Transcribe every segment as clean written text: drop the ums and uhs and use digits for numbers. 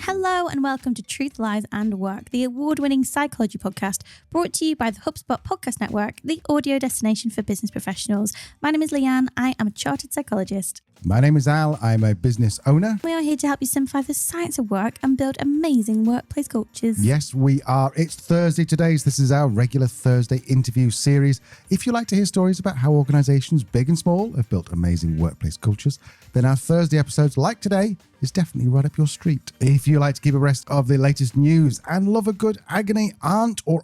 Hello and welcome to Truth, Lies and Work, the award-winning psychology podcast brought to you by the HubSpot Podcast Network, the audio destination for business professionals. My name is Leanne. I am a chartered psychologist. My name is Al. I'm a business owner. We are here to help you simplify the science of work and build amazing workplace cultures. Yes, we are. It's Thursday today, so this is our regular Thursday interview series. If you like to hear stories about how organizations, big and small, have built amazing workplace cultures, then our Thursday episodes, like today, is definitely right up your street. If you like to keep abreast of the latest news and love a good agony aunt, we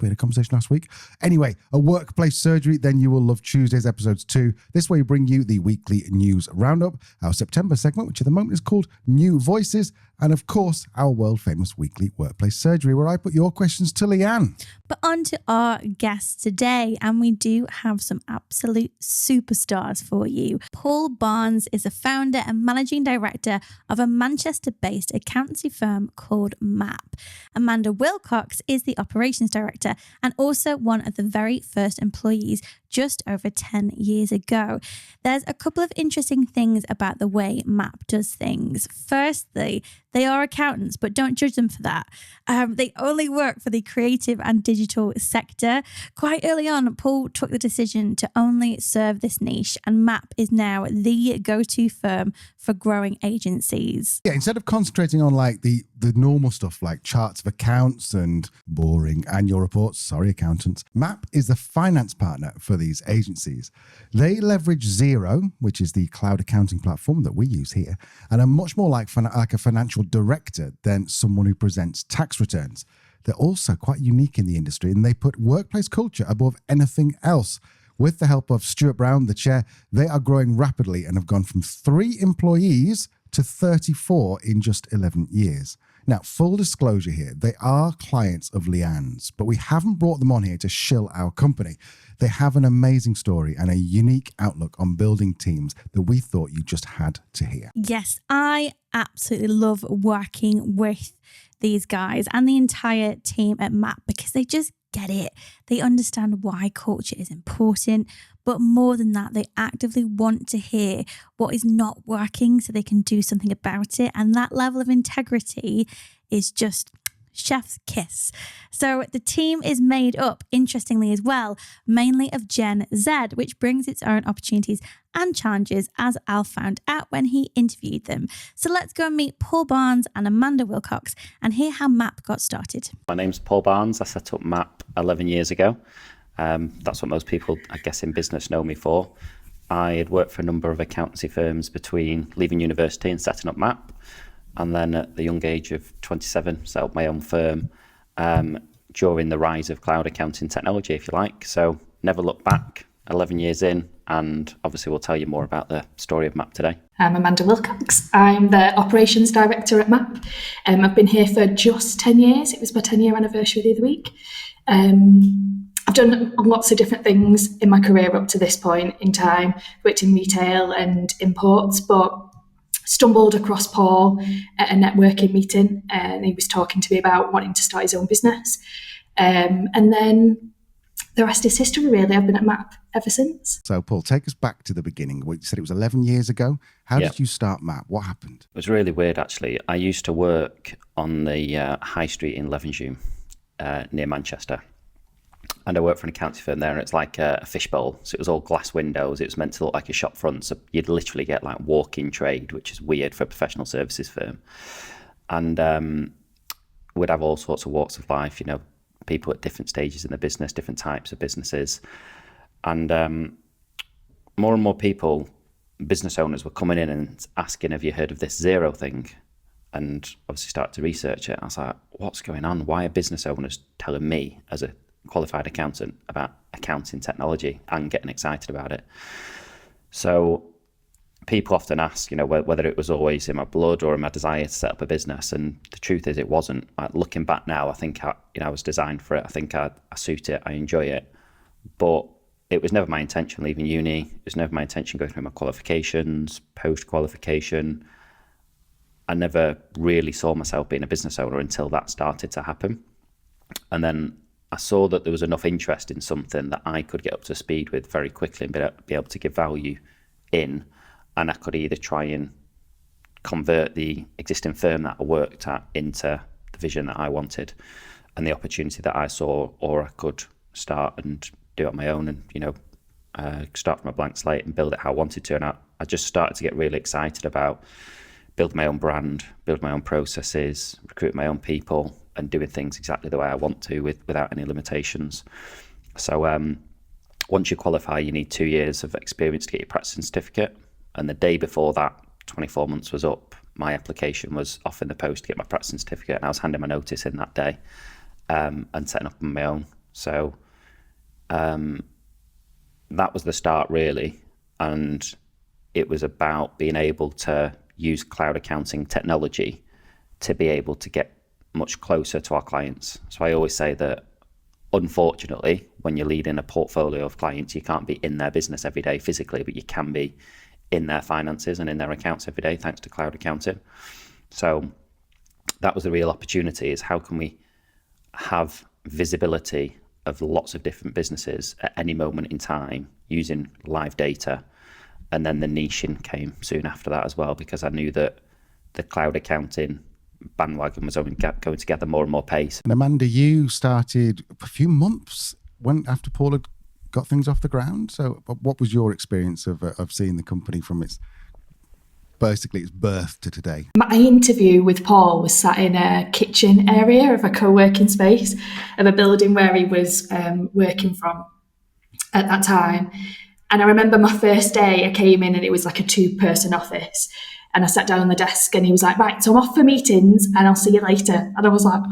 had a conversation last week. Anyway, a workplace surgery, then you will love Tuesday's episodes too. This way we bring you the weekly news roundup, our September segment, which at the moment is called New Voices, and of course, our world famous weekly workplace surgery, where I put your questions to Leanne. But on to our guests today, and we do have some absolute superstars for you. Paul Barnes is a founder and managing director of a Manchester-based accountancy firm called MAP. Amanda Wilcox is the operations director and also one of the very first employees just over 10 years ago. There's a couple of interesting things about the way MAP does things. Firstly, they are accountants, but don't judge them for that. They only work for the creative and digital sector. Quite early on, Paul took the decision to only serve this niche, and MAP is now the go-to firm for growing agencies. Yeah, instead of concentrating on like the normal stuff like charts of accounts and boring annual reports, sorry accountants, MAP is the finance partner for these agencies. They leverage Xero, which is the cloud accounting platform that we use here, and are much more like a financial director than someone who presents tax returns. They're also quite unique in the industry, and they put workplace culture above anything else. With the help of Stuart Brown, the chair, they are growing rapidly and have gone from 3 employees to 34 in just 11 years. Now, full disclosure here, they are clients of Leanne's, but we haven't brought them on here to shill our company. They have an amazing story and a unique outlook on building teams that we thought you just had to hear. Yes, I absolutely love working with these guys and the entire team at MAP because they just get it. They understand why culture is important, but more than that, they actively want to hear what is not working so they can do something about it. And that level of integrity is just chef's kiss. So the team is made up, interestingly as well, mainly of Gen Z, which brings its own opportunities and challenges, as Al found out when he interviewed them. So let's go and meet Paul Barnes and Amanda Wilcox and hear how MAP got started. My name's Paul Barnes. I set up MAP 11 years ago. That's what most people, I guess, in business know me for. I had worked for a number of accountancy firms between leaving university and setting up MAP. And then at the young age of 27, set up my own firm during the rise of cloud accounting technology, if you like. So never looked back, 11 years in, and obviously we'll tell you more about the story of MAP today. I'm Amanda Wilcox. I'm the operations director at MAP. I've been here for just 10 years. It was my 10-year anniversary the other week. I've done lots of different things in my career up to this point in time, worked in retail and imports, but stumbled across Paul at a networking meeting, and he was talking to me about wanting to start his own business. And then the rest is history, really. I've been at MAP ever since. So, Paul, take us back to the beginning. You said it was 11 years ago. How did you start MAP? What happened? It was really weird, actually. I used to work on the high street in Levenshulme, near Manchester. And I worked for an accounting firm there, and it's like a fishbowl. So it was all glass windows. It was meant to look like a shop front. So you'd literally get like walk-in trade, which is weird for a professional services firm. And we'd have all sorts of walks of life, you know, people at different stages in the business, different types of businesses. And more and more people, business owners, were coming in and asking, have you heard of this Xero thing? And obviously started to research it. I was like, what's going on? Why are business owners telling me as a qualified accountant about accounting technology and getting excited about it? So people often ask, you know, whether it was always in my blood or in my desire to set up a business. And the truth is it wasn't. Looking back now, I think I was designed for it. I think I suit it. I enjoy it. But it was never my intention leaving uni. It was never my intention going through my qualifications, post-qualification. I never really saw myself being a business owner until that started to happen. And then I saw that there was enough interest in something that I could get up to speed with very quickly and be able to give value in, and I could either try and convert the existing firm that I worked at into the vision that I wanted and the opportunity that I saw, or I could start and do it on my own and, start from a blank slate and build it how I wanted to. And I just started to get really excited about building my own brand, build my own processes, recruit my own people, and doing things exactly the way I want to without any limitations. So once you qualify, you need 2 years of experience to get your practicing certificate. And the day before that, 24 months was up, my application was off in the post to get my practicing certificate, and I was handing my notice in that day and setting up on my own. So that was the start, really. And it was about being able to use cloud accounting technology to be able to get much closer to our clients. So I always say that, unfortunately, when you're leading a portfolio of clients, you can't be in their business every day physically, but you can be in their finances and in their accounts every day thanks to cloud accounting. So that was the real opportunity, is how can we have visibility of lots of different businesses at any moment in time using live data. And then the niching came soon after that as well, because I knew that the cloud accounting bandwagon was only going to gather more and more pace. And Amanda, you started a few months after Paul had got things off the ground. So what was your experience of seeing the company from its birth to today? My interview with Paul was sat in a kitchen area of a co-working space of a building where he was working from at that time. And I remember my first day, I came in and it was like a 2-person office. And I sat down on the desk and he was like, right, so I'm off for meetings and I'll see you later. And I was like,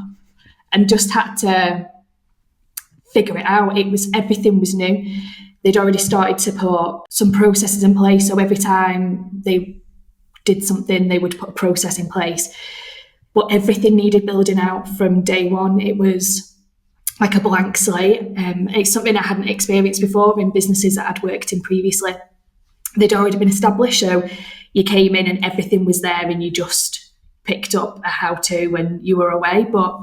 and just had to figure it out. Everything was new. They'd already started to put some processes in place. So every time they did something, they would put a process in place. But everything needed building out from day one. It was like a blank slate. It's something I hadn't experienced before in businesses that I'd worked in previously. They'd already been established, so you came in and everything was there and you just picked up a how-to when you were away. But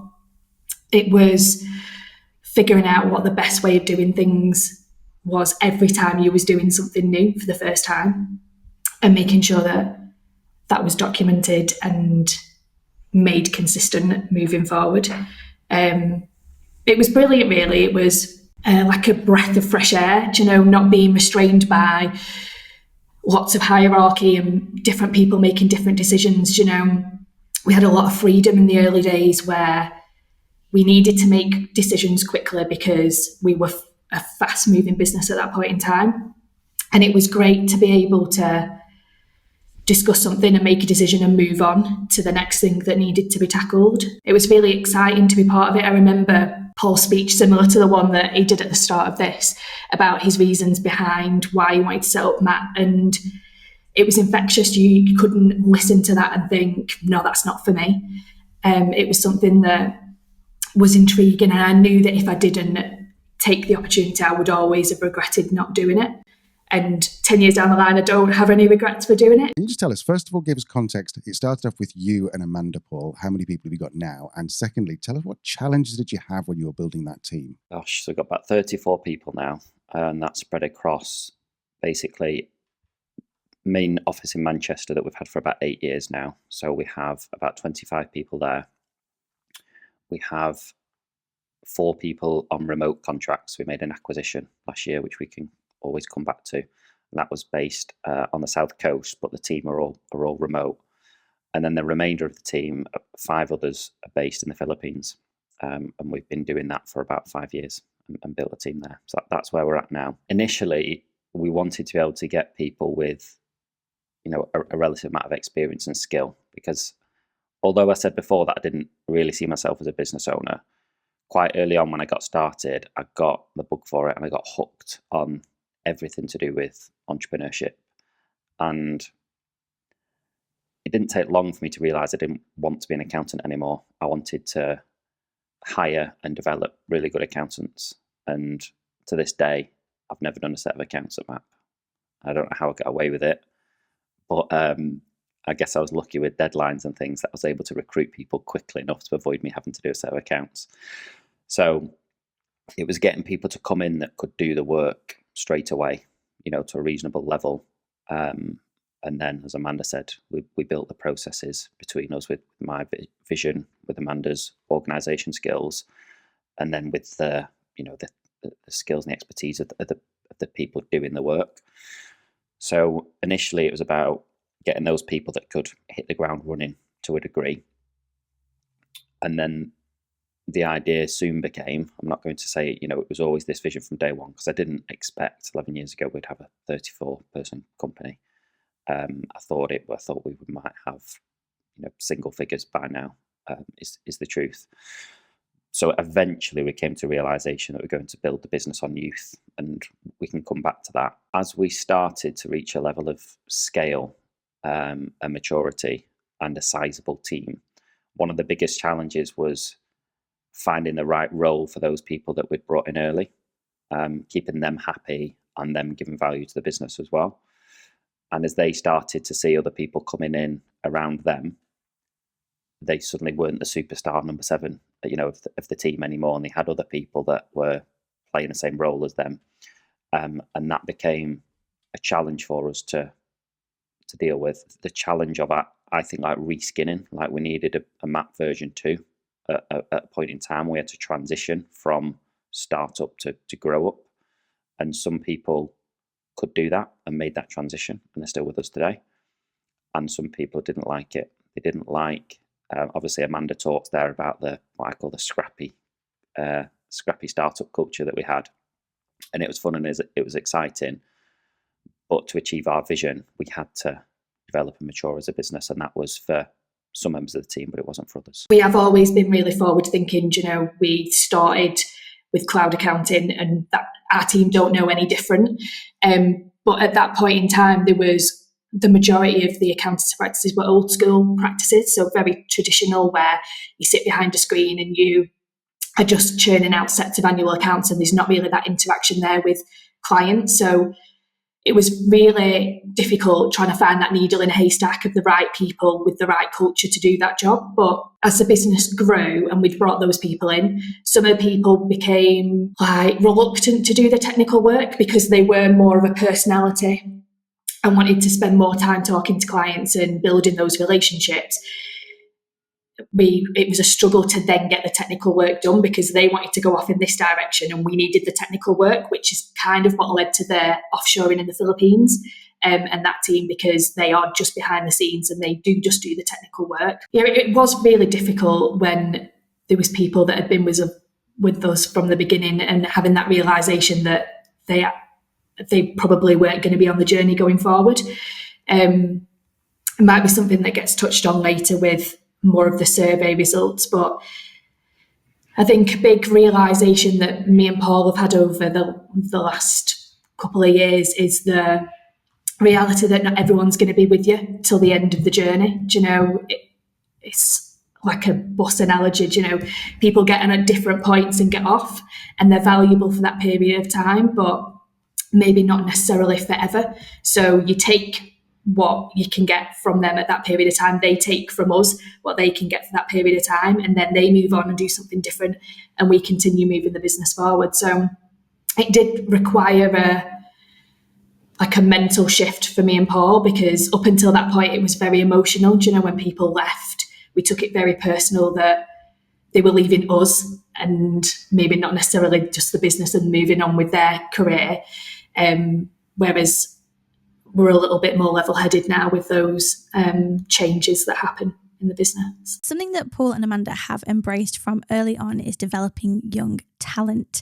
it was figuring out what the best way of doing things was every time you was doing something new for the first time, and making sure that that was documented and made consistent moving forward. It was brilliant, really. It was like a breath of fresh air, not being restrained by lots of hierarchy and different people making different decisions. We had a lot of freedom in the early days where we needed to make decisions quickly because we were a fast-moving business at that point in time. And it was great to be able to discuss something and make a decision and move on to the next thing that needed to be tackled. It was really exciting to be part of it. I remember Paul's speech, similar to the one that he did at the start of this, about his reasons behind why he wanted to set up MAP. And it was infectious. You couldn't listen to that and think, no, that's not for me. It was something that was intriguing. And I knew that if I didn't take the opportunity, I would always have regretted not doing it. And 10 years down the line, I don't have any regrets for doing it. Can you just tell us, first of all, give us context. It started off with you and Amanda, Paul. How many people have you got now? And secondly, tell us, what challenges did you have when you were building that team? Gosh, so we've got about 34 people now, and that's spread across basically main office in Manchester that we've had for about 8 years now. So we have about 25 people there. We have 4 people on remote contracts. We made an acquisition last year, which we can always come back to. And that was based on the south coast, but the team are all remote. And then the remainder of the team, 5 others, are based in the Philippines. And we've been doing that for about 5 years and built a team there. So that's where we're at now. Initially, we wanted to be able to get people with, a relative amount of experience and skill, because although I said before that I didn't really see myself as a business owner, quite early on when I got started, I got the bug for it and I got hooked on everything to do with entrepreneurship. And it didn't take long for me to realize I didn't want to be an accountant anymore. I wanted to hire and develop really good accountants. And to this day, I've never done a set of accounts at MAP. I don't know how I got away with it, but I guess I was lucky with deadlines and things that I was able to recruit people quickly enough to avoid me having to do a set of accounts. So it was getting people to come in that could do the work straight away, to a reasonable level, And then, as Amanda said, we built the processes between us with my vision, with Amanda's organisation skills, and then with the skills and the expertise of the people doing the work. So initially, it was about getting those people that could hit the ground running to a degree, and then the idea soon became, I'm not going to say, it was always this vision from day one, because I didn't expect 11 years ago we'd have a 34-person company. I thought we might have, single figures by now, is the truth. So eventually we came to realization that we're going to build the business on youth, and we can come back to that. As we started to reach a level of scale, and maturity, and a sizable team, one of the biggest challenges was finding the right role for those people that we'd brought in early, keeping them happy and them giving value to the business as well. And as they started to see other people coming in around them, they suddenly weren't the superstar number 7, of the team anymore, and they had other people that were playing the same role as them, and that became a challenge for us to deal with. The challenge of, I think, like reskinning, like we needed a MAP version 2 at a point in time. We had to transition from startup to grow up, and some people could do that and made that transition, and they're still with us today. And some people didn't like it. They didn't like, obviously Amanda talks there about what I call the scrappy startup culture that we had. And it was fun and it was exciting. But to achieve our vision, we had to develop and mature as a business. And that was for some members of the team, but it wasn't for others. We have always been really forward thinking. We started with cloud accounting, and that our team don't know any different. But at that point in time, there was the majority of the accountancy practices were old school practices, so very traditional, where you sit behind a screen and you are just churning out sets of annual accounts, and there's not really that interaction there with clients. So it was really difficult trying to find that needle in a haystack of the right people with the right culture to do that job. But as the business grew and we'd brought those people in, some of the people became reluctant to do the technical work because they were more of a personality and wanted to spend more time talking to clients and building those relationships. It was a struggle to then get the technical work done because they wanted to go off in this direction and we needed the technical work, which is kind of what led to the offshoring in the Philippines and that team, because they are just behind the scenes and they do just do the technical work. Yeah, it was really difficult when there was people that had been with us from the beginning and having that realisation that they probably weren't going to be on the journey going forward. It might be something that gets touched on later with more of the survey results, but I think a big realisation that me and Paul have had over the last couple of years is the reality that not everyone's going to be with you till the end of the journey. It's like a bus analogy. People get in at different points and get off, and they're valuable for that period of time, but maybe not necessarily forever. So you take what you can get from them at that period of time, they take from us what they can get for that period of time, and then they move on and do something different, and we continue moving the business forward. So it did require a mental shift for me and Paul, because up until that point it was very emotional. When people left, we took it very personal that they were leaving us and maybe not necessarily just the business and moving on with their career, whereas we're a little bit more level-headed now with those changes that happen in the business. Something that Paul and Amanda have embraced from early on is developing young talent.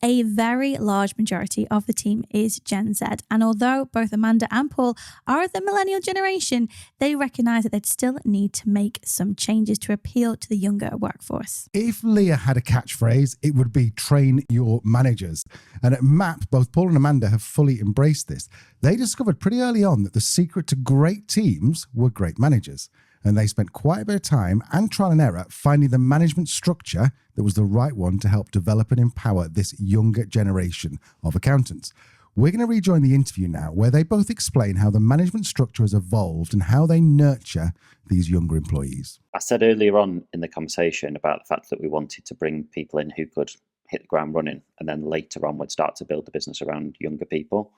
A very large majority of the team is Gen Z, and although both Amanda and Paul are of the Millennial generation, they recognise that they'd still need to make some changes to appeal to the younger workforce. If Leah had a catchphrase, it would be train your managers. And at MAP, both Paul and Amanda have fully embraced this. They discovered pretty early on that the secret to great teams were great managers. And they spent quite a bit of time and trial and error finding the management structure that was the right one to help develop and empower this younger generation of accountants. We're going to rejoin the interview now, where they both explain how the management structure has evolved and how they nurture these younger employees. I said earlier on in the conversation about the fact that we wanted to bring people in who could hit the ground running, and then later on would start to build the business around younger people.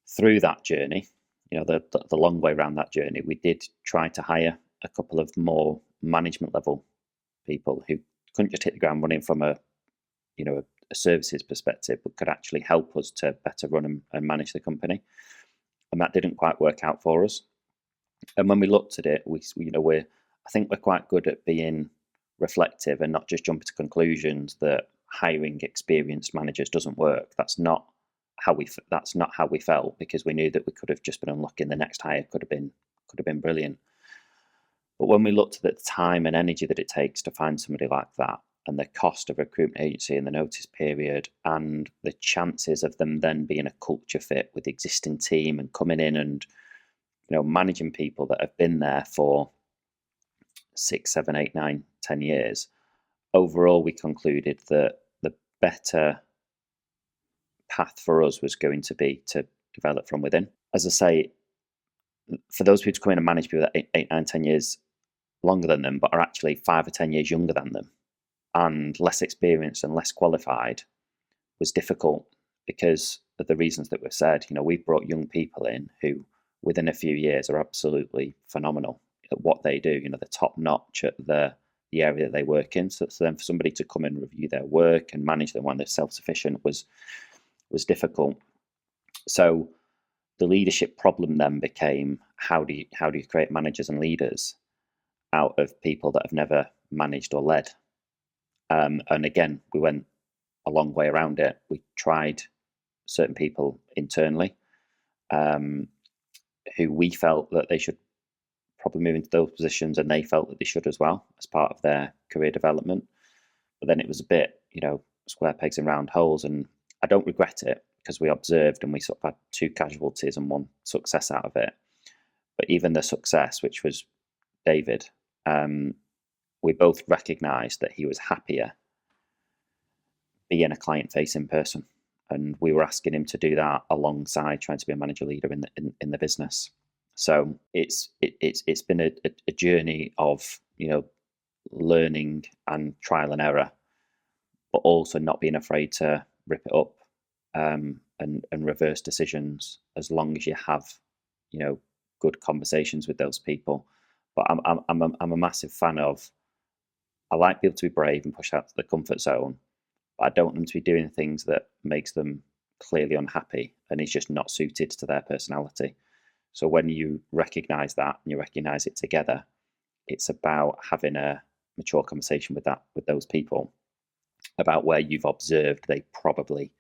Through that journey, the long way around that journey, we did try to hire a couple of more management level people who couldn't just hit the ground running from a services perspective, but could actually help us to better run and manage the company. And that didn't quite work out for us. And when we looked at it, I think we're quite good at being reflective and not just jumping to conclusions that hiring experienced managers doesn't work. That's not how we felt, because we knew that we could have just been unlucky. The next hire could have been brilliant. But when we looked at the time and energy that it takes to find somebody like that, and the cost of a recruitment agency and the notice period, and the chances of them then being a culture fit with the existing team and coming in and managing people that have been there for 6, 7, 8, 9, 10 years, overall we concluded that the better path for us was going to be to develop from within. As I say, for those people to come in and manage people that 8, 9, 10 years longer than them, but are actually 5 or 10 years younger than them and less experienced and less qualified, was difficult because of the reasons that we've said. We've brought young people in who within a few years are absolutely phenomenal at what they do. They're top notch at the area that they work in. So then for somebody to come and review their work and manage them when they're self-sufficient was difficult. So the leadership problem then became, how do you create managers and leaders out of people that have never managed or led? And again, we went a long way around it. We tried certain people internally who we felt that they should probably move into those positions, and they felt that they should as well as part of their career development. But then it was a bit, square pegs in round holes, and I don't regret it because we observed and we sort of had 2 casualties and 1 success out of it. But even the success, which was David, we both recognised that he was happier being a client-facing person, and we were asking him to do that alongside trying to be a manager leader in the business. So it's been a journey of learning and trial and error, but also not being afraid to rip it up and reverse decisions as long as you have good conversations with those people. But I'm a massive fan of, I like people to be brave and push out to the comfort zone, but I don't want them to be doing things that makes them clearly unhappy and is just not suited to their personality. So when you recognise that and you recognise it together, it's about having a mature conversation with those people about where you've observed they probably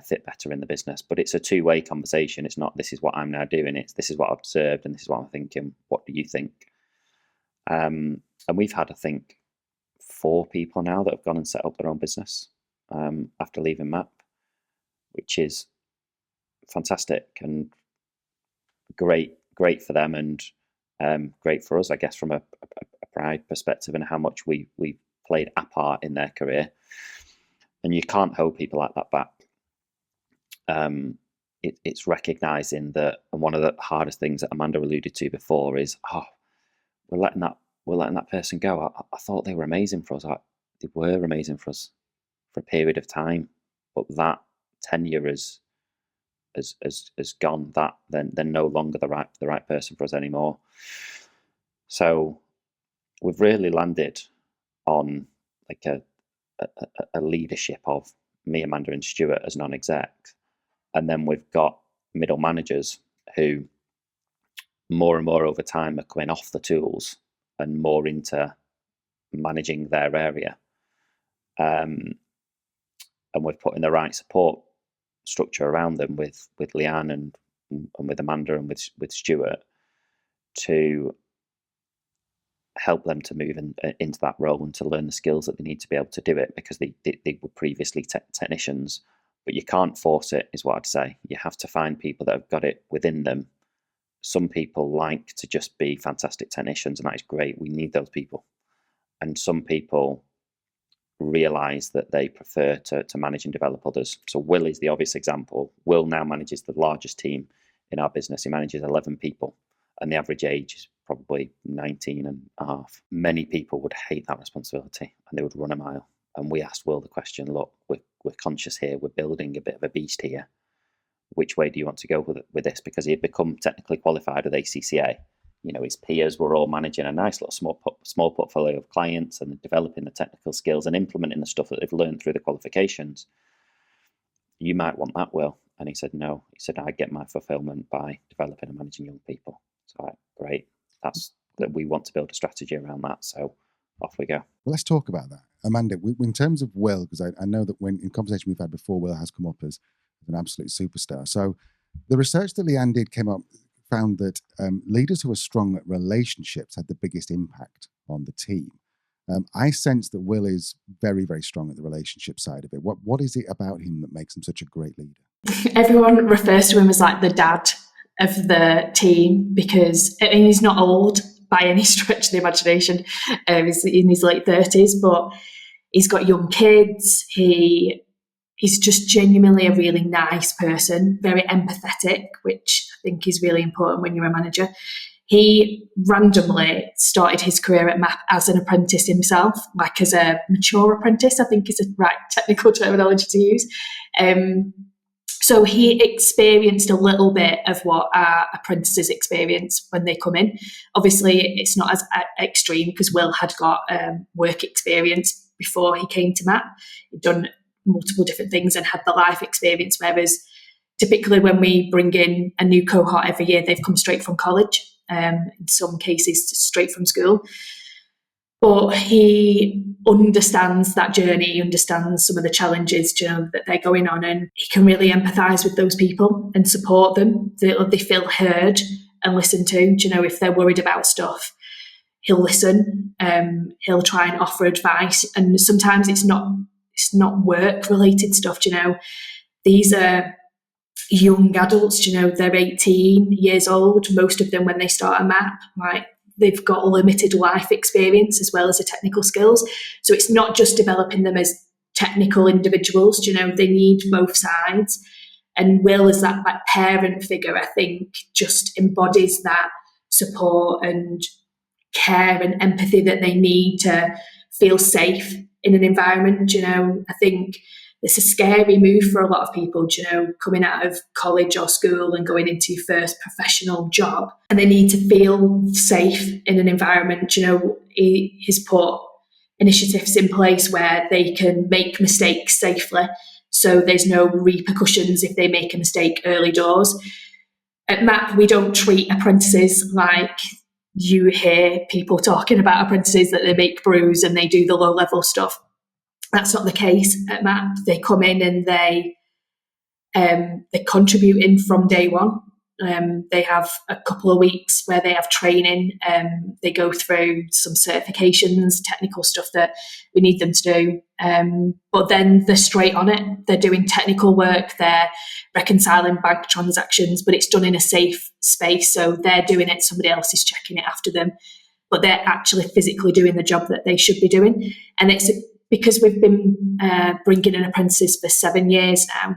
fit better in the business. But it's a 2-way conversation. It's not, this is what I'm now doing. It's, this is what I've observed and this is what I'm thinking. What do you think? And we've had, I think, 4 people now that have gone and set up their own business after leaving MAP, which is fantastic and great for them, and great for us, I guess, from a pride perspective and how much we played a part in their career. And you can't hold people like that back. It's recognizing that, and one of the hardest things that Amanda alluded to before is, we're letting that person go. I thought they were amazing for us. They were amazing for us for a period of time, but that tenure has gone. That they're no longer the right person for us anymore. So we've really landed on like a leadership of me, Amanda, and Stuart as non-exec, and then we've got middle managers who more and more over time are coming off the tools and more into managing their area. And we're putting the right support structure around them with Leanne and with Amanda and with Stuart to help them to move into that role and to learn the skills that they need to be able to do it, because they were previously technicians. But you can't force it, is what I'd say. You have to find people that have got it within them. Some people like to just be fantastic technicians, and that is great. We need those people. And some people realise that they prefer to manage and develop others. So Will is the obvious example. Will now manages the largest team in our business. He manages 11 people, and the average age is probably 19 and a half. Many people would hate that responsibility and they would run a mile. And we asked Will the question, look, we're conscious here, we're building a bit of a beast here. which way do you want to go with this? Because he had become technically qualified with ACCA. His peers were all managing a nice little small portfolio of clients and developing the technical skills and implementing the stuff that they've learned through the qualifications. You might want that, Will. And he said, no. He said, I get my fulfillment by developing and managing young people. So great. That we want to build a strategy around that. So off we go. Well, let's talk about that. Amanda, in terms of Will, because I know that when in conversation we've had before, Will has come up as an absolute superstar. So the research that Leanne did found that leaders who are strong at relationships had the biggest impact on the team. I sense that Will is very, very strong at the relationship side of it. What is it about him that makes him such a great leader? Everyone refers to him as like the dad of the team because he's not old by any stretch of the imagination. He's in his late 30s, but he's got young kids. He's just genuinely a really nice person, very empathetic, which I think is really important when you're a manager. He randomly started his career at MAP as an apprentice himself, like as a mature apprentice, I think is the right technical terminology to use. So he experienced a little bit of what our apprentices experience when they come in. Obviously, it's not as extreme because Will had got work experience before he came to MAP. He'd done multiple different things and had the life experience, whereas typically when we bring in a new cohort every year, they've come straight from college, in some cases straight from school. But he understands that journey, he understands some of the challenges, that they're going on, and he can really empathise with those people and support them. They feel heard and listened to. If they're worried about stuff, he'll listen. He'll try and offer advice, and sometimes it's not work related stuff. These are young adults. They're 18 years old. Most of them, when they start a MAP, they've got limited life experience as well as the technical skills. So it's not just developing them as technical individuals. They need both sides. And Will, as that parent figure, I think just embodies that support and care and empathy that they need to feel safe in an environment. I think it's a scary move for a lot of people, coming out of college or school and going into your first professional job, and they need to feel safe in an environment. He's put initiatives in place where they can make mistakes safely, so there's no repercussions if they make a mistake early doors. At MAP, we don't treat apprentices like you hear people talking about apprentices, that they make brews and they do the low-level stuff. That's not the case at MAP. They come in and they contribute in from day one. They have a couple of weeks where they have training. They go through some certifications, technical stuff that we need them to do. But then they're straight on it. They're doing technical work. They're reconciling bank transactions, but it's done in a safe space. So they're doing it. Somebody else is checking it after them. But they're actually physically doing the job that they should be doing. And it's because we've been bringing in apprentices for 7 years now,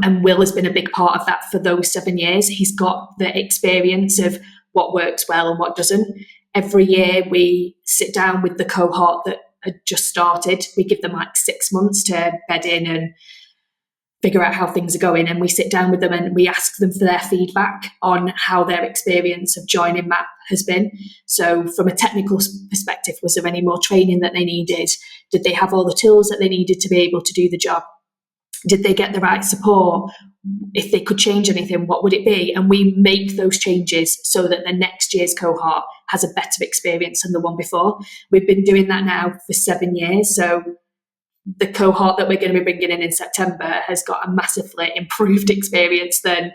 and Will has been a big part of that for those 7 years. He's got the experience of what works well and what doesn't. Every year we sit down with the cohort that had just started. We give them 6 months to bed in and figure out how things are going, and we sit down with them and we ask them for their feedback on how their experience of joining MAP has been. So from a technical perspective, was there any more training that they needed? Did they have all the tools that they needed to be able to do the job? Did they get the right support? If they could change anything, what would it be? And we make those changes so that the next year's cohort has a better experience than the one before. We've been doing that now for 7 years. So the cohort that we're going to be bringing in September has got a massively improved experience than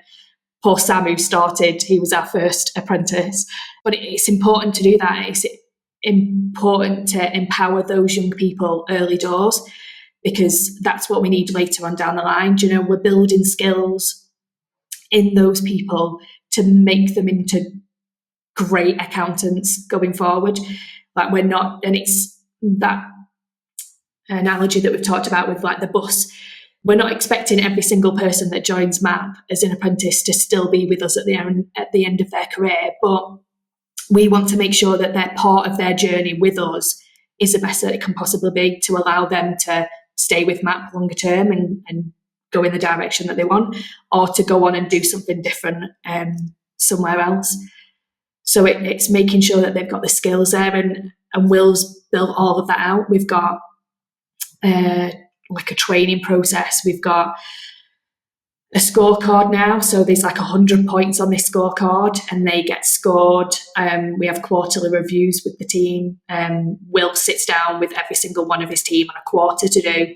poor Sam, who started. He was our first apprentice. But it's important to do that. It's important to empower those young people early doors, because that's what we need later on down the line. We're building skills in those people to make them into great accountants going forward. We're not, and it's that analogy that we've talked about with the bus. We're not expecting every single person that joins MAP as an apprentice to still be with us at the end of their career, but we want to make sure that they're part of their journey with us is the best that it can possibly be, to allow them to stay with MAP longer term and go in the direction that they want, or to go on and do something different somewhere else. So it's making sure that they've got the skills there, and Will's built all of that out. We've got like a training process. We've got a scorecard now. So there's like 100 points on this scorecard and they get scored. We have quarterly reviews with the team. Will sits down with every single one of his team on a quarter to do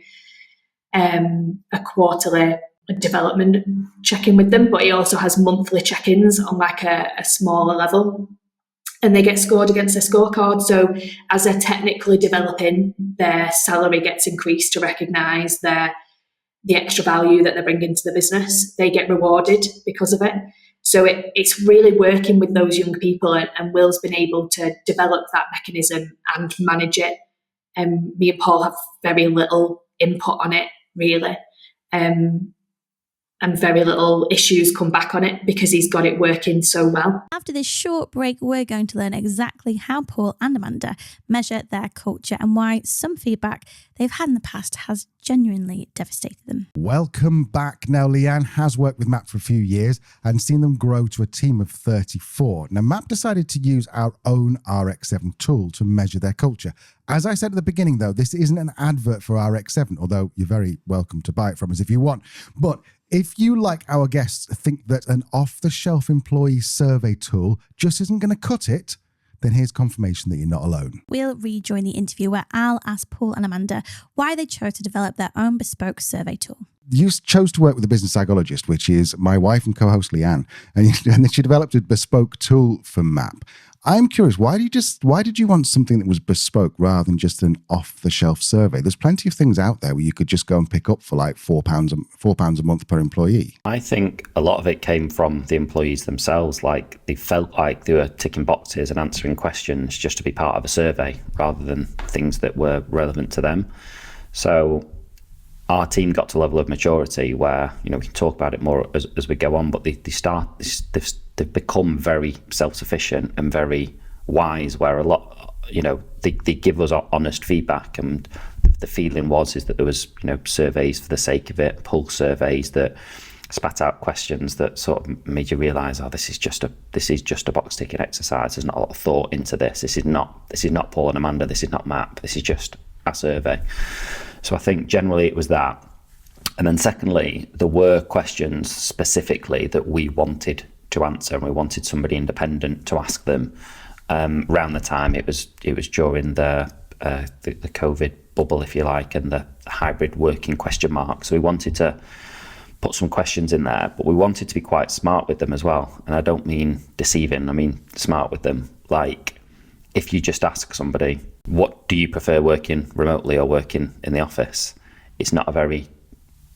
a quarterly development check-in with them, but he also has monthly check-ins on like a smaller level, and they get scored against their scorecard. So as they're technically developing, their salary gets increased to recognise the extra value that they're bringing to the business. They get rewarded because of it. So it's really working with those young people, and Will's been able to develop that mechanism and manage it. Me and Paul have very little input on it, really. And very little issues come back on it because he's got it working so well. After this short break, we're going to learn exactly how Paul and Amanda measure their culture and why some feedback they've had in the past has genuinely devastated them. Welcome back. Now, Leanne has worked with MAP for a few years and seen them grow to a team of 34. Now, MAP decided to use our own RX7 tool to measure their culture. As I said at the beginning, though, this isn't an advert for RX7, although you're very welcome to buy it from us if you want. But if you, like our guests, think that an off-the-shelf employee survey tool just isn't going to cut it, then here's confirmation that you're not alone. We'll rejoin the interview where I'll ask Paul and Amanda why they chose to develop their own bespoke survey tool. You chose to work with a business psychologist, which is my wife and co-host Leanne, and she developed a bespoke tool for MAP. I'm curious, why did you want something that was bespoke rather than just an off-the-shelf survey? There's plenty of things out there where you could just go and pick up for like £4 a month per employee. I think a lot of it came from the employees themselves. Like they felt like they were ticking boxes and answering questions just to be part of a survey rather than things that were relevant to them. So our team got to a level of maturity where, we can talk about it more as we go on, but they've become very self-sufficient and very wise, where a lot, they give us honest feedback. And the feeling is that there was, surveys for the sake of it, pulse surveys that spat out questions that sort of made you realise, this is just a box ticking exercise. There's not a lot of thought into this. This is not Paul and Amanda. This is not MAP. This is just a survey. So I think generally it was that. And then secondly, there were questions specifically that we wanted to answer, and we wanted somebody independent to ask them. Around the time it was during the COVID bubble, if you like, and the hybrid working question mark. So we wanted to put some questions in there, but we wanted to be quite smart with them as well. And I don't mean deceiving, I mean smart with them. Like, if you just ask somebody, what do you prefer, working remotely or working in the office? It's not a very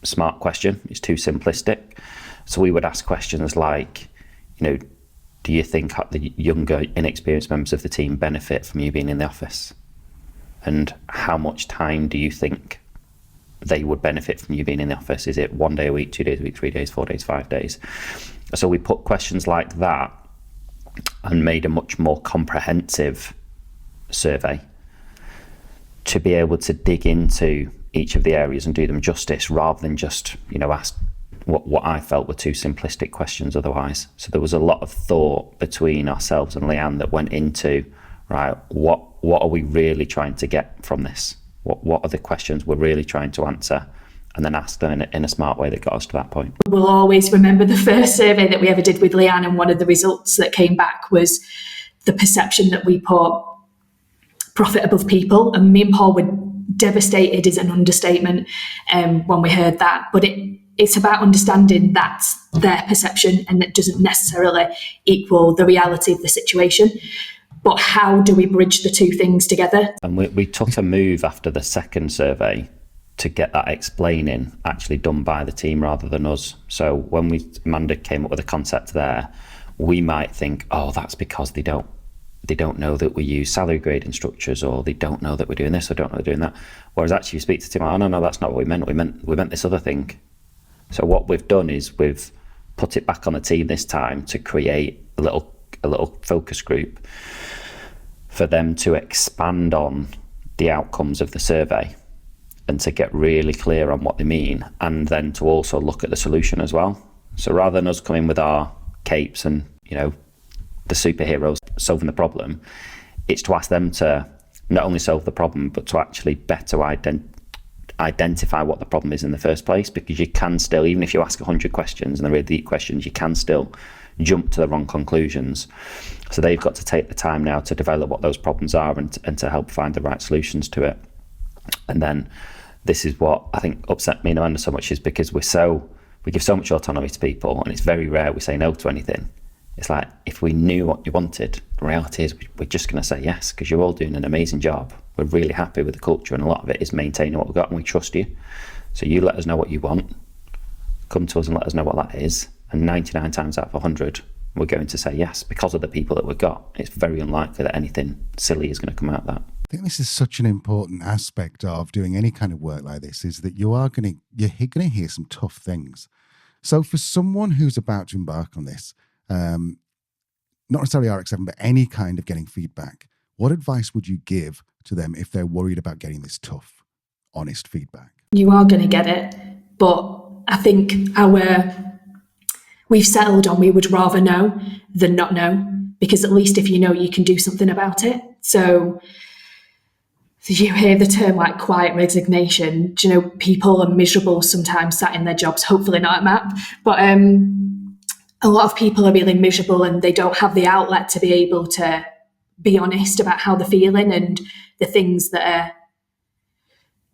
smart question. It's too simplistic. So we would ask questions like, do you think the younger, inexperienced members of the team benefit from you being in the office? And how much time do you think they would benefit from you being in the office? Is it 1 day a week, 2 days a week, 3 days, 4 days, 5 days? So we put questions like that and made a much more comprehensive survey to be able to dig into each of the areas and do them justice, rather than just, ask what I felt were too simplistic questions otherwise. So there was a lot of thought between ourselves and Leanne that went into, right, what are we really trying to get from this? What are the questions we're really trying to answer? And then ask them in a smart way that got us to that point. We'll always remember the first survey that we ever did with Leanne, and one of the results that came back was the perception that we put profit above people. And me and Paul were devastated, is an understatement, when we heard that. But it's about understanding that's their perception, and that doesn't necessarily equal the reality of the situation. But how do we bridge the two things together? And we took a move after the second survey to get that explaining actually done by the team rather than us. So when Amanda came up with a concept there, we might think, that's because they don't know that we use salary grading structures, or they don't know that we're doing this, or don't know they're doing that. Whereas actually you speak to the team, no, that's not what we meant. We meant this other thing. So what we've done is we've put it back on the team this time to create a little focus group for them to expand on the outcomes of the survey and to get really clear on what they mean, and then to also look at the solution as well. So rather than us coming with our capes and, the superheroes solving the problem, it's to ask them to not only solve the problem, but to actually better identify what the problem is in the first place, because you can still, even if you ask 100 questions and they're really deep questions, you can still jump to the wrong conclusions. So they've got to take the time now to develop what those problems are and to help find the right solutions to it. And then this is what I think upset me and Amanda so much, is because we give so much autonomy to people, and it's very rare we say no to anything. It's like, if we knew what you wanted, the reality is we're just going to say yes, because you're all doing an amazing job. We're really happy with the culture, and a lot of it is maintaining what we've got, and we trust you. So you let us know what you want, come to us and let us know what that is, and 99 times out of 100 we're going to say yes, because of the people that we've got. It's very unlikely that anything silly is going to come out of that. I think this is such an important aspect of doing any kind of work like this, is that you're going to hear some tough things. So for someone who's about to embark on this, not necessarily RX7, but any kind of getting feedback, what advice would you give to them if they're worried about getting this tough, honest feedback? You are going to get it, but I think we've settled on we would rather know than not know, because at least if you know, you can do something about it. So you hear the term like quiet resignation. Do you know, people are miserable sometimes sat in their jobs, hopefully not at MAP, but a lot of people are really miserable and they don't have the outlet to be able to be honest about how they're feeling and the things that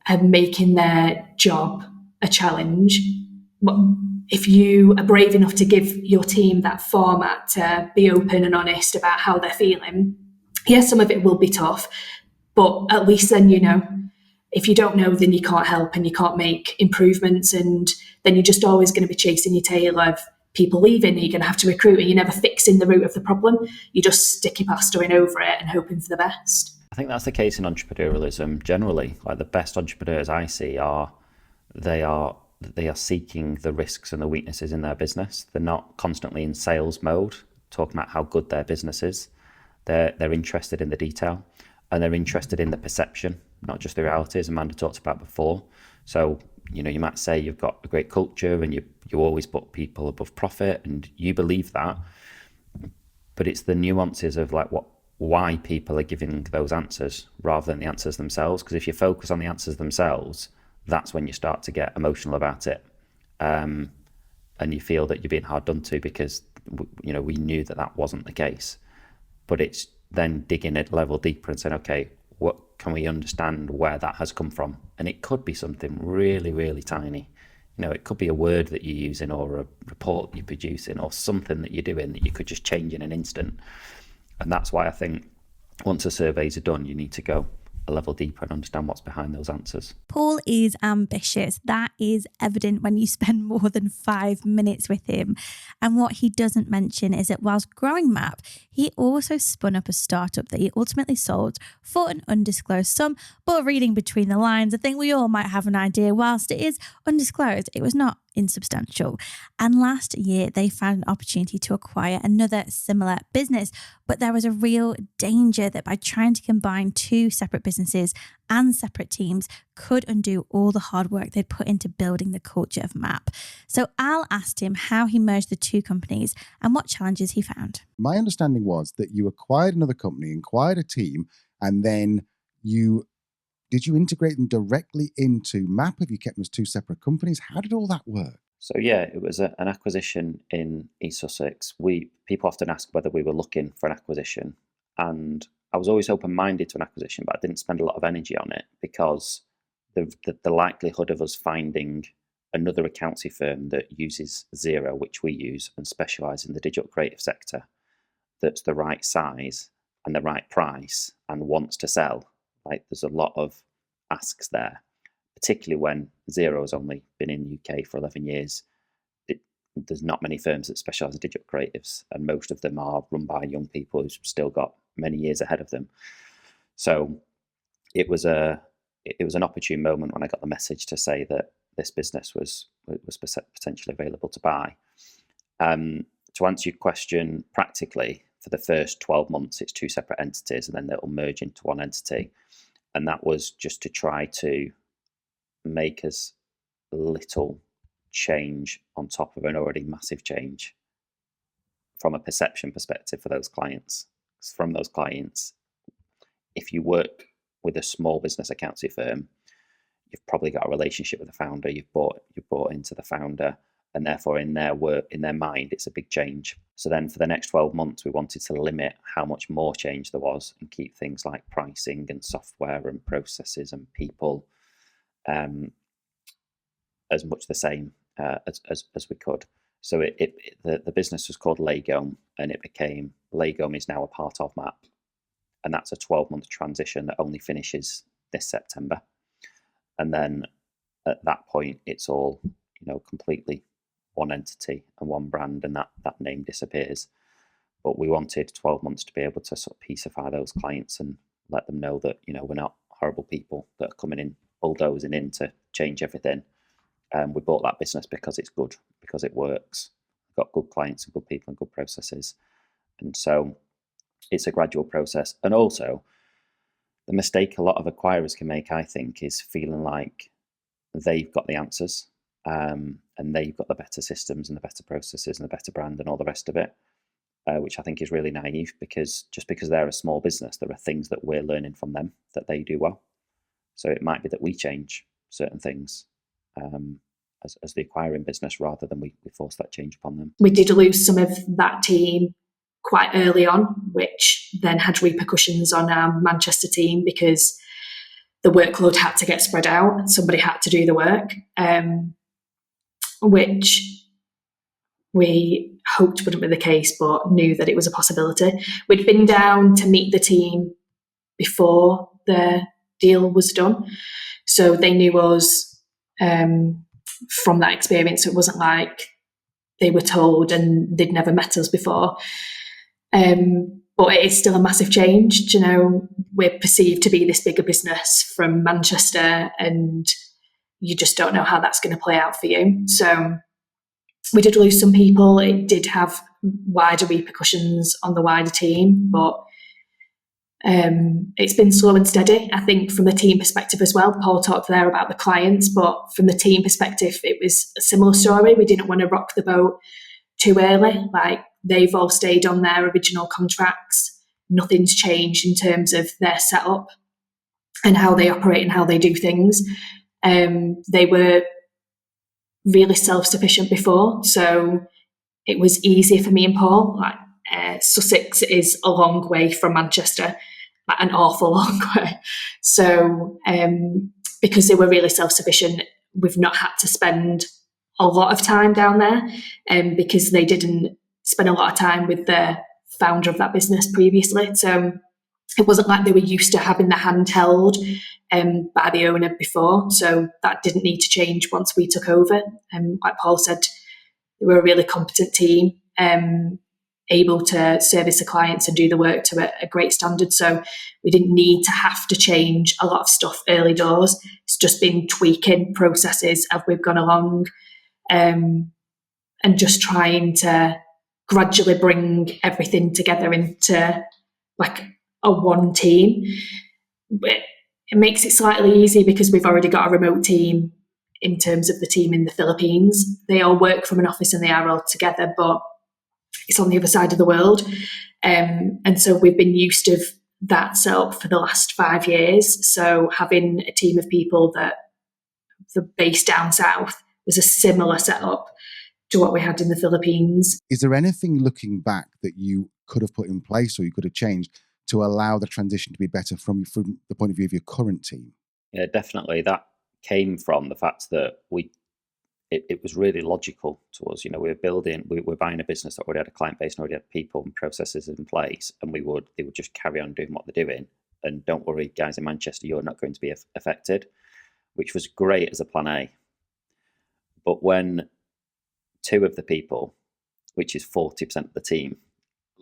are making their job a challenge. But if you are brave enough to give your team that format to be open and honest about how they're feeling, yes, some of it will be tough, but at least then you know. If you don't know, then you can't help and you can't make improvements, and then you're just always going to be chasing your tail of people leaving, and you're going to have to recruit, and you're never fixing the root of the problem. You're just sticky plastering over it and hoping for the best. I think that's the case in entrepreneurialism generally. Like, the best entrepreneurs I see they are seeking the risks and the weaknesses in their business. They're not constantly in sales mode, talking about how good their business is. They're interested in the detail, and they're interested in the perception, not just the reality, as Amanda talked about before. So, you might say you've got a great culture and you always put people above profit, and you believe that, but it's the nuances of like why people are giving those answers rather than the answers themselves. Because if you focus on the answers themselves, that's when you start to get emotional about it, and you feel that you're being hard done to, because we knew that wasn't the case. But it's then digging a level deeper and saying, okay, what can we understand where that has come from? And it could be something really, really tiny. It could be a word that you're using, or a report you're producing, or something that you're doing that you could just change in an instant. And that's why I think once the surveys are done, you need to go a level deeper and understand what's behind those answers. Paul is ambitious. That is evident when you spend more than 5 minutes with him. And what he doesn't mention is that whilst growing MAP, he also spun up a startup that he ultimately sold for an undisclosed sum. But reading between the lines, I think we all might have an idea. Whilst it is undisclosed, it was not insubstantial. And last year, they found an opportunity to acquire another similar business. But there was a real danger that by trying to combine two separate businesses and separate teams could undo all the hard work they'd put into building the culture of MAP. So Al asked him how he merged the two companies and what challenges he found. My understanding was that you acquired another company, acquired a team, and then did you integrate them directly into MAP? Have you kept them as two separate companies? How did all that work? So yeah, it was an acquisition in East Sussex. People often ask whether we were looking for an acquisition, and I was always open-minded to an acquisition, but I didn't spend a lot of energy on it, because the likelihood of us finding another accountancy firm that uses Xero, which we use, and specialise in the digital creative sector, that's the right size and the right price and wants to sell. Like, there's a lot of asks there, particularly when Xero has only been in the UK for 11 years. There's not many firms that specialise in digital creatives, and most of them are run by young people who've still got many years ahead of them. So it was an opportune moment when I got the message to say that this business was potentially available to buy. To answer your question, practically, for the first 12 months, it's two separate entities, and then they'll merge into one entity. And that was just to try to make as little change on top of an already massive change from a perception perspective for those clients. From those clients, if you work with a small business accountancy firm, you've probably got a relationship with the founder, you've bought into the founder, and therefore in their mind, it's a big change. So then for the next 12 months, we wanted to limit how much more change there was and keep things like pricing and software and processes and people as much the same as we could. So the business was called Legome, and it became Legome is now a part of MAP, and that's a 12-month transition that only finishes this September. And then at that point, it's all completely one entity and one brand, and that name disappears. But we wanted 12 months to be able to sort of peacify those clients and let them know that we're not horrible people that are coming in bulldozing in to change everything. We bought that business because it's good, because it works. We've got good clients and good people and good processes. And so it's a gradual process. And also, the mistake a lot of acquirers can make, I think, is feeling like they've got the answers and they've got the better systems and the better processes and the better brand and all the rest of it, which I think is really naive, because just because they're a small business, there are things that we're learning from them that they do well. So it might be that we change certain things as the acquiring business rather than we force that change upon them. We did lose some of that team quite early on, which then had repercussions on our Manchester team because the workload had to get spread out and somebody had to do the work, which we hoped wouldn't be the case, but knew that it was a possibility. We'd been down to meet the team before the deal was done, so they knew us from that experience. It wasn't like they were told and they'd never met us before. But it is still a massive change. We're perceived to be this bigger business from Manchester, and you just don't know how that's going to play out for you. So we did lose some people. It did have wider repercussions on the wider team, but it's been slow and steady. I think from the team perspective as well, Paul talked there about the clients, but from the team perspective, it was a similar story. We didn't want to rock the boat too early. Like, they've all stayed on their original contracts. Nothing's changed in terms of their setup and how they operate and how they do things. They were really self-sufficient before, so it was easier for me and Paul. Sussex is a long way from Manchester, an awful long way. So because they were really self-sufficient, we've not had to spend a lot of time down there, because they didn't spend a lot of time with the founder of that business previously. So it wasn't like they were used to having the hand held by the owner before. So that didn't need to change once we took over. Like Paul said, they were a really competent team, able to service the clients and do the work to a great standard. So we didn't need to have to change a lot of stuff early doors. It's just been tweaking processes as we've gone along, and just trying to gradually bring everything together into like a one team. It makes it slightly easier because we've already got a remote team in terms of the team in the Philippines. They all work from an office and they are all together, but it's on the other side of the world. And so we've been used to that setup for the last 5 years. So having a team of people that the base down south was a similar setup to what we had in the Philippines. Is there anything looking back that you could have put in place or you could have changed to allow the transition to be better from the point of view of your current team? Yeah, definitely. That came from the fact that it was really logical to us. We were buying a business that already had a client base and already had people and processes in place, and they would just carry on doing what they're doing. And don't worry, guys in Manchester, you're not going to be affected, which was great as a plan A. But when 2 of the people, which is 40% of the team,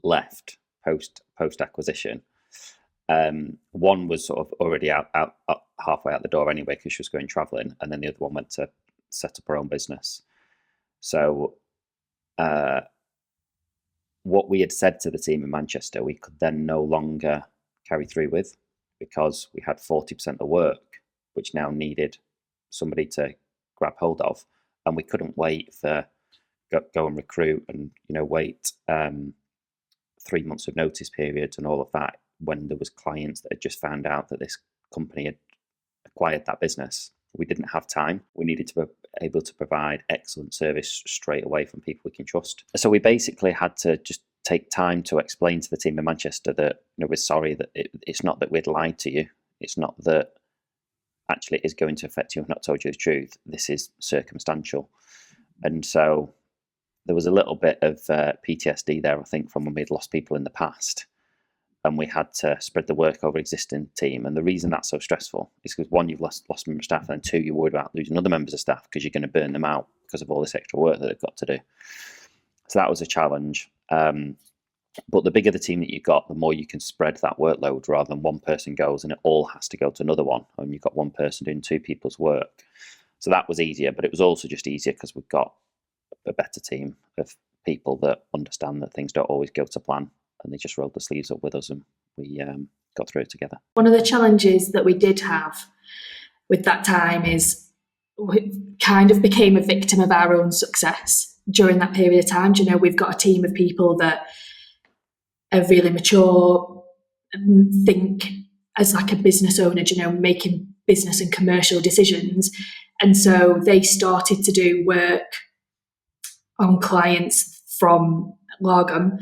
left post acquisition, one was sort of already out halfway out the door anyway because she was going traveling, and then the other one went to set up her own business. So what we had said to the team in Manchester, we could then no longer carry through with, because we had 40% of work which now needed somebody to grab hold of, and we couldn't wait for go and recruit and wait 3 months of notice periods and all of that when there was clients that had just found out that this company had acquired that business. We didn't have time. We needed to be able to provide excellent service straight away from people we can trust. So we basically had to just take time to explain to the team in Manchester that we're sorry, that it's not that we'd lied to you. It's not that actually it is going to affect you. I've not told you the truth. This is circumstantial. And so there was a little bit of PTSD there, I think, from when we'd lost people in the past. And we had to spread the work over existing team. And the reason that's so stressful is because, one, you've lost members of staff, and then two, you're worried about losing other members of staff because you're going to burn them out because of all this extra work that they've got to do. So that was a challenge. But the bigger the team that you got, the more you can spread that workload rather than one person goes and it all has to go to another one. And you've got one person doing two people's work. So that was easier, but it was also just easier because we've got a better team of people that understand that things don't always go to plan, and they just rolled the sleeves up with us and we got through it together. One of the challenges that we did have with that time is we kind of became a victim of our own success during that period of time. We've got a team of people that are really mature, think as like a business owner, making business and commercial decisions. And so they started to do work on clients from Lagom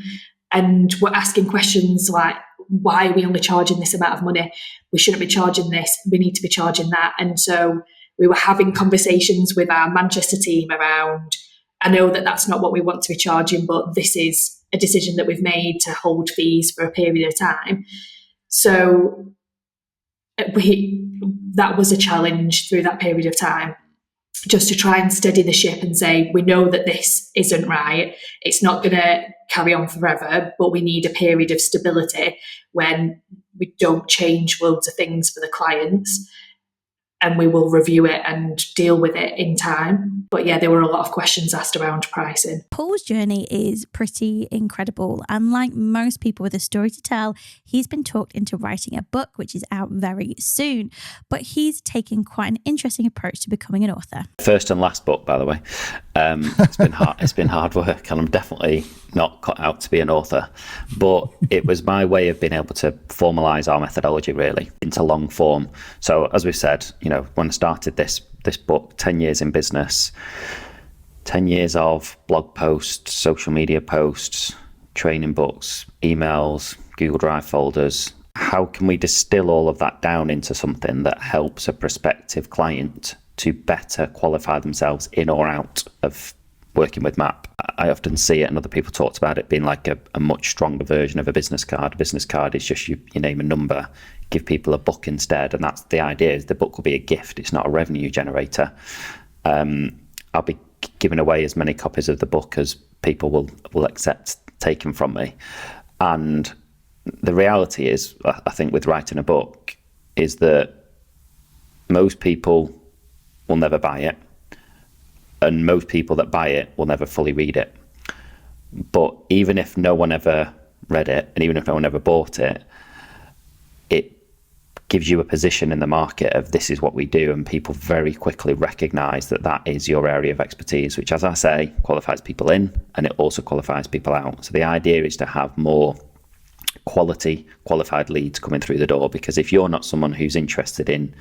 and were asking questions like, why are we only charging this amount of money? We shouldn't be charging this. We need to be charging that. And so we were having conversations with our Manchester team around, I know that that's not what we want to be charging, but this is a decision that we've made to hold fees for a period of time. So that was a challenge through that period of time, just to try and steady the ship and say, we know that this isn't right. It's not going to carry on forever, but we need a period of stability when we don't change loads of things for the clients, and we will review it and deal with it in time. But yeah, there were a lot of questions asked around pricing. Paul's journey is pretty incredible. And like most people with a story to tell, he's been talked into writing a book, which is out very soon. But he's taken quite an interesting approach to becoming an author. First and last book, by the way. It's been hard. It's been hard work, and I'm definitely not cut out to be an author. But it was my way of being able to formalize our methodology really into long form. So as we said, when I started this book, 10 years in business, 10 years of blog posts, social media posts, training books, emails, Google Drive folders. How can we distill all of that down into something that helps a prospective client to better qualify themselves in or out of working with MAP? I often see it, and other people talked about it being like a much stronger version of a business card. A business card is just you name a number, give people a book instead, and that's the idea. Is the book will be a gift. It's not a revenue generator. I'll be giving away as many copies of the book as people will accept taken from me. And the reality is, I think with writing a book, is that most people will never buy it. And most people that buy it will never fully read it. But even if no one ever read it, and even if no one ever bought it, it gives you a position in the market of this is what we do, and people very quickly recognize that that is your area of expertise, which, as I say, qualifies people in, and it also qualifies people out. So the idea is to have more quality, qualified leads coming through the door, because if you're not someone who's interested in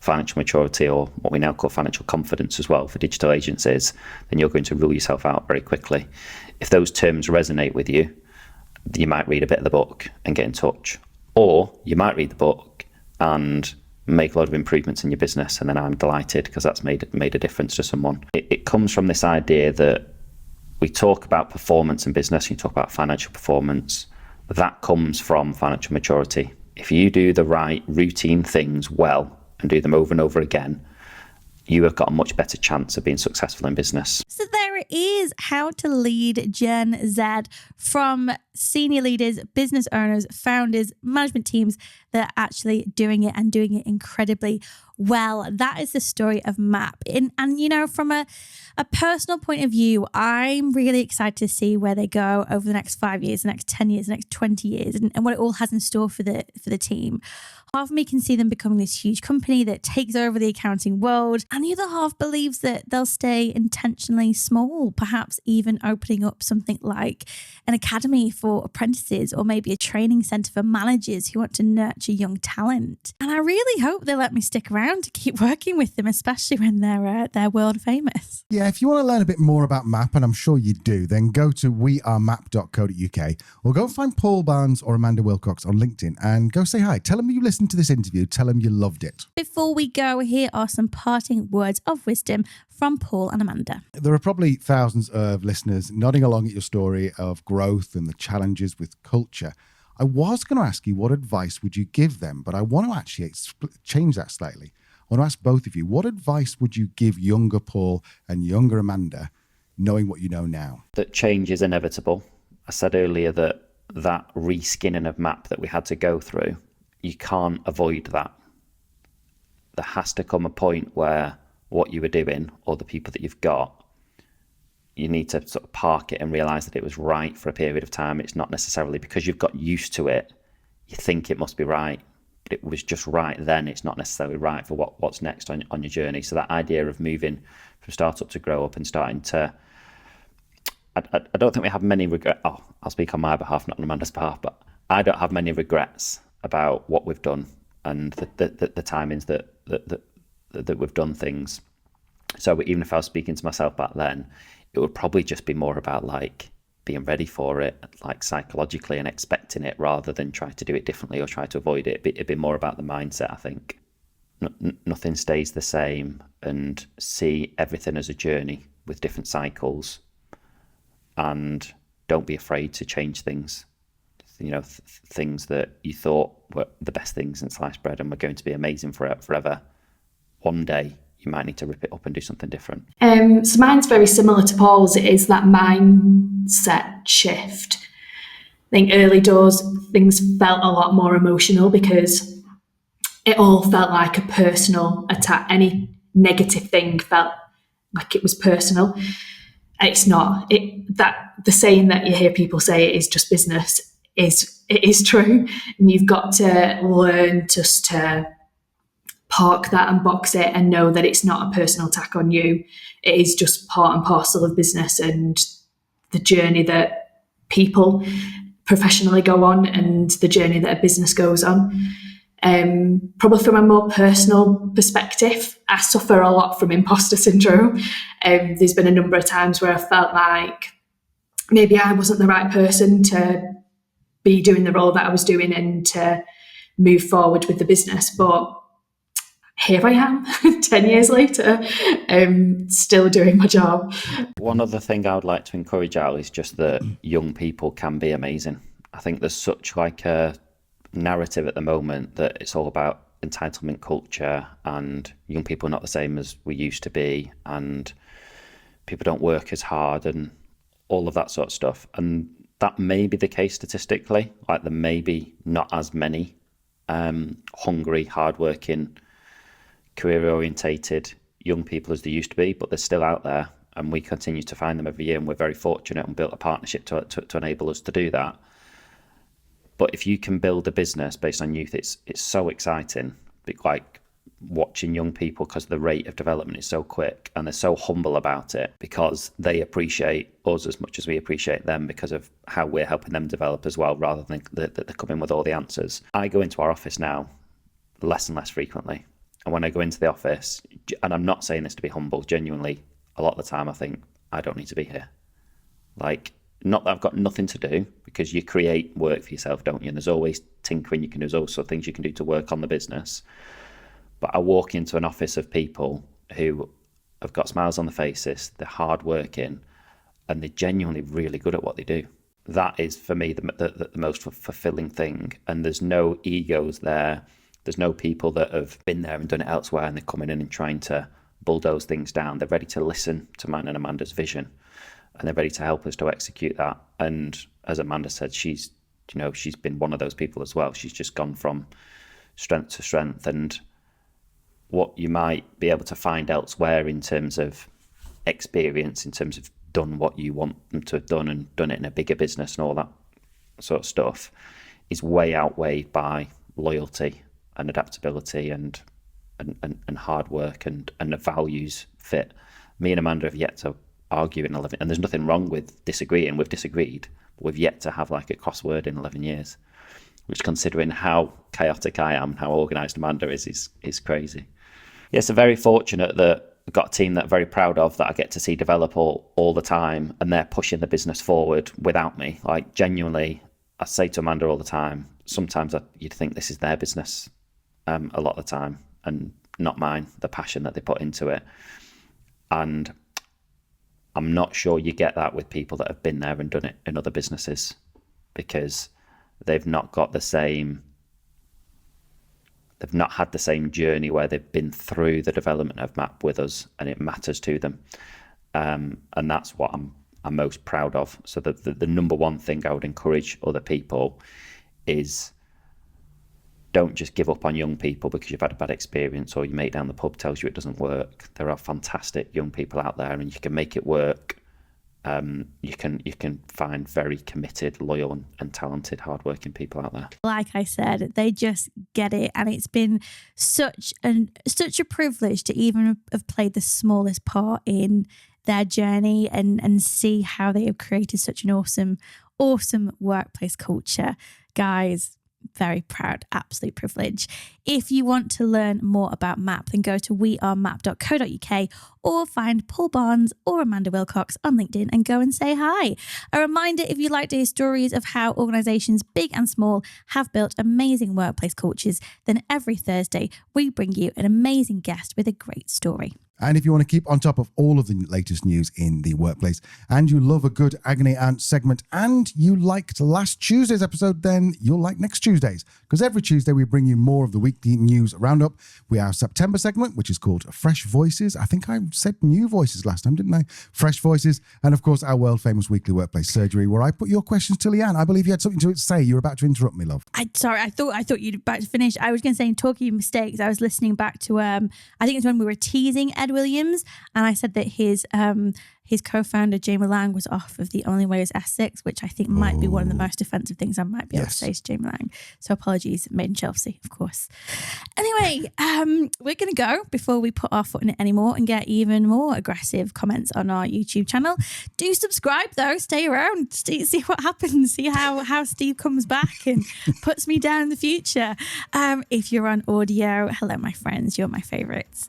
financial maturity, or what we now call financial confidence as well for digital agencies, then you're going to rule yourself out very quickly. If those terms resonate with you, you might read a bit of the book and get in touch, or you might read the book and make a lot of improvements in your business, and then I'm delighted because that's made a difference to someone. It comes from this idea that we talk about performance in business, you talk about financial performance, that comes from financial maturity. If you do the right routine things well and do them over and over again, you have got a much better chance of being successful in business. So there it is, how to lead Gen Z, from senior leaders, business owners, founders, management teams that are actually doing it and doing it incredibly Well, that is the story of MAP. And you know, from a personal point of view, I'm really excited to see where they go over the next 5 years, the next 10 years, the next 20 years, and what it all has in store for the team. Half of me can see them becoming this huge company that takes over the accounting world, and the other half believes that they'll stay intentionally small, perhaps even opening up something like an academy for apprentices or maybe a training centre for managers who want to nurture young talent. And I really hope they let me stick around to keep working with them, especially when they're world famous. Yeah, if you want to learn a bit more about MAP, and I'm sure you do, then go to wearemap.co.uk or go find Paul Barnes or Amanda Wilcox on LinkedIn and go say hi. Tell them you listened to this interview. Tell them you loved it. Before we go, here are some parting words of wisdom from Paul and Amanda. There are probably thousands of listeners nodding along at your story of growth and the challenges with culture. I was going to ask you, what advice would you give them? But I want to actually change that slightly. I want to ask both of you, what advice would you give younger Paul and younger Amanda, knowing what you know now? That change is inevitable. I said earlier that reskinning of MAP that we had to go through, you can't avoid that. There has to come a point where what you were doing or the people that you've got, you need to sort of park it and realise that it was right for a period of time. It's not necessarily because you've got used to it, you think it must be right. But it was just right then. It's not necessarily right for what's next on your journey. So that idea of moving from startup to grow up and starting to, I don't think we have many regrets. Oh, I'll speak on my behalf, not on Amanda's behalf, but I don't have many regrets about what we've done and the timings that we've done things. So even if I was speaking to myself back then, it would probably just be more about like being ready for it, like psychologically, and expecting it rather than try to do it differently or try to avoid it. It'd be more about the mindset, I think. Nothing stays the same, and see everything as a journey with different cycles, and don't be afraid to change things. You know, things that you thought were the best things in sliced bread and were going to be amazing forever. One day you might need to rip it up and do something different. So mine's very similar to Paul's. It is that mindset shift. I think early doors, things felt a lot more emotional because it all felt like a personal attack. Any negative thing felt like it was personal. It's not. The saying that you hear people say it is just business is true. And you've got to learn just to park that and box it and know that it's not a personal attack on you. It is just part and parcel of business and the journey that people professionally go on and the journey that a business goes on. Probably from a more personal perspective, I suffer a lot from imposter syndrome. There's been a number of times where I felt like maybe I wasn't the right person to be doing the role that I was doing and to move forward with the business. But here I am, 10 years later, still doing my job. One other thing I would like to encourage out is just that young people can be amazing. I think there's such like a narrative at the moment that it's all about entitlement culture and young people are not the same as we used to be and people don't work as hard and all of that sort of stuff. And that may be the case statistically, like there may be not as many hungry, hardworking, career-orientated young people as there used to be, but they're still out there and we continue to find them every year, and we're very fortunate and built a partnership to enable us to do that. But if you can build a business based on youth, it's so exciting. Like watching young people, because the rate of development is so quick and they're so humble about it because they appreciate us as much as we appreciate them because of how we're helping them develop as well, rather than that they come in with all the answers. I go into our office now less and less frequently. And when I go into the office, and I'm not saying this to be humble, genuinely, a lot of the time I think, I don't need to be here. Like, not that I've got nothing to do, because you create work for yourself, don't you? And there's always tinkering you can do. There's also things you can do to work on the business. But I walk into an office of people who have got smiles on their faces, they're hardworking, and they're genuinely really good at what they do. That is, for me, the most fulfilling thing. And there's no egos there. There's no people that have been there and done it elsewhere and they're coming in and trying to bulldoze things down. They're ready to listen to mine and Amanda's vision, and they're ready to help us to execute that. And as Amanda said, she's been one of those people as well. She's just gone from strength to strength. And what you might be able to find elsewhere in terms of experience, in terms of done what you want them to have done and done it in a bigger business and all that sort of stuff, is way outweighed by loyalty and adaptability and hard work and the values fit. Me and Amanda have yet to argue in 11, and there's nothing wrong with disagreeing. We've disagreed, but we've yet to have like a crossword in 11 years, which, considering how chaotic I am, how organised Amanda is crazy. Yeah, so very fortunate that I've got a team that I'm very proud of, that I get to see develop all the time, and they're pushing the business forward without me. Like, genuinely, I say to Amanda all the time, sometimes you'd think this is their business a lot of the time, and not mine, the passion that they put into it. And I'm not sure you get that with people that have been there and done it in other businesses, because they've not got the same, they've not had the same journey where they've been through the development of MAP with us, and it matters to them. And that's what I'm most proud of. So the number one thing I would encourage other people is, don't just give up on young people because you've had a bad experience or your mate down the pub tells you it doesn't work. There are fantastic young people out there, and you can make it work. You can find very committed, loyal and talented, hardworking people out there. Like I said, they just get it, and it's been such a privilege to even have played the smallest part in their journey and see how they have created such an awesome workplace culture. Guys, very proud, absolute privilege. If you want to learn more about MAP, then go to wearemap.co.uk or find Paul Barnes or Amanda Wilcox on LinkedIn and go and say hi. A reminder, if you'd like to hear stories of how organisations big and small have built amazing workplace cultures, then every Thursday we bring you an amazing guest with a great story. And if you want to keep on top of all of the latest news in the workplace, and you love a good Agony Aunt segment, and you liked last Tuesday's episode, then you'll like next Tuesday's, because every Tuesday we bring you more of the weekly news roundup. We have September segment, which is called Fresh Voices. I think I said new voices last time, didn't I? Fresh Voices. And of course, our world famous weekly workplace surgery, where I put your questions to Leanne. I believe you had something to say. You were about to interrupt me, love. I thought you'd about to finish. I was going to say, in talking of mistakes, I was listening back to, I think it's when we were teasing Ed Williams, and I said that his co-founder, Jamie Lang, was off of The Only Way is Essex, which I think might be one of the most offensive things I might be able to say to Jamie Lang. So apologies, made in Chelsea, of course. Anyway, we're going to go before we put our foot in it anymore and get even more aggressive comments on our YouTube channel. Do subscribe though, stay around, see what happens, see how Steve comes back and puts me down in the future. If you're on audio, hello my friends, you're my favourites.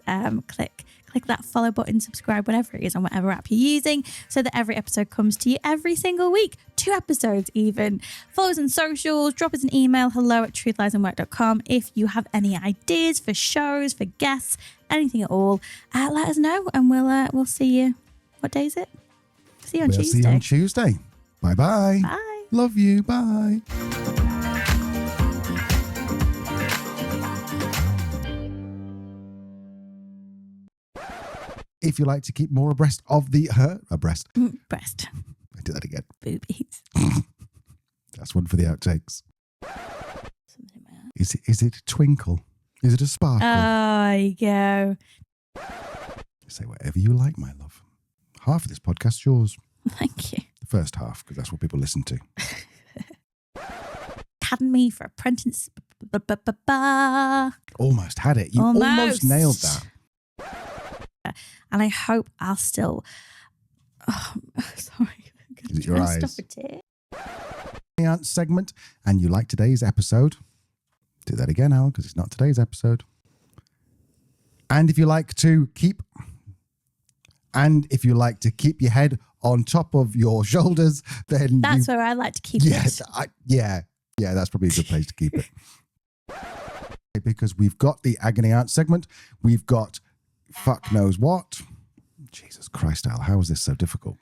Click that follow button, subscribe, whatever it is on whatever app you're using, so that every episode comes to you every single week. 2 episodes even. Follow us on socials, drop us an email, hello@truthliesandwork.com. If you have any ideas for shows, for guests, anything at all, let us know, and we'll see you. What day is it? See you on Tuesday. See you on Tuesday. Bye-bye. Bye. Love you. Bye. If you like to keep more abreast of the breast. I did that again. Boobies. That's one for the outtakes. Is it a twinkle? Is it a sparkle? Oh, there you go. Say whatever you like, my love. Half of this podcast's yours. Thank you. The first half, because that's what people listen to. Academy for Apprentice. Almost had it. You almost nailed that. And I hope I'll still. Oh, sorry. Is it your eyes? Stop a tear. Aunt segment, and you like today's episode? Do that again, Al, because it's not today's episode. And if you like to keep your head on top of your shoulders, then that's where I like to keep it. Yeah, that's probably a good place to keep it. Because we've got the Agony Aunt segment, we've got fuck knows what. Jesus Christ, Al, how is this so difficult?